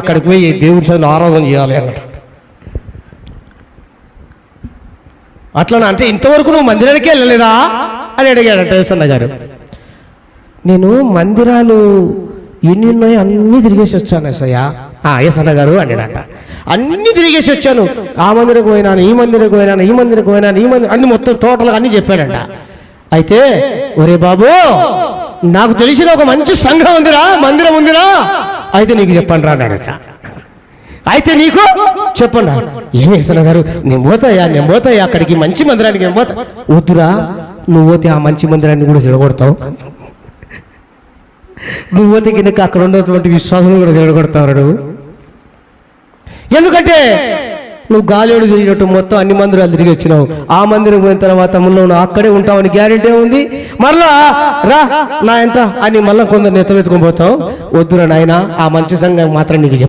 అక్కడికి పోయి దేవుడి సన్నిధిలో ఆరాధన చేయాలి అన్నాడు. అట్లా అంటే ఇంతవరకు నువ్వు మందిరానికే వెళ్ళలేదా అని అడిగాడట యేసన్న గారు. నేను మందిరాలు ఎన్ని ఉన్నాయో అన్నీ తిరిగేసి వచ్చాను ఎస్సయ్యా. యేసన్న గారు అన్నాడట, అన్నీ తిరిగేసి వచ్చాను, ఆ మందిరకు పోయినాను, ఈ మందిరకు పోయినాను, ఈ మందిరకు పోయినాను, ఈ మందిరం అన్ని మొత్తం టోటల్గా అన్నీ చెప్పాడంట. అయితే ఒరే బాబు, నాకు తెలిసిన ఒక మంచి సంఘం ఉందిరా, మందిరం ఉందిరా, అయితే నీకు చెప్పండి రా అన్నాడట. అయితే నీకు చెప్పండి. ఏం యేసన్న గారు, నేను పోతాయా అక్కడికి మంచి మందిరానికి నేను పోతా. వద్దురా, నువ్వు పోతే ఆ మంచి మందిరాన్ని కూడా చెడగొడతావు, నువ్వు పోతే కింద అక్కడ ఉన్నటువంటి విశ్వాసం కూడా చెడగొడతావు. ఎందుకంటే నువ్వు గాలియోడు తిరిగినట్టు మొత్తం అన్ని మందిరాలు తిరిగి వచ్చినావు, ఆ మందిరం పోయిన తర్వాత నువ్వు అక్కడే ఉంటావని గ్యారెంటీ ఉంది. మరలా రా నా ఎంత అని మళ్ళీ కొందరు నెత్తమెత్తుకొని పోతావు. వద్దురా నాయన, ఆ మంచి సంఘం మాత్రం నీకు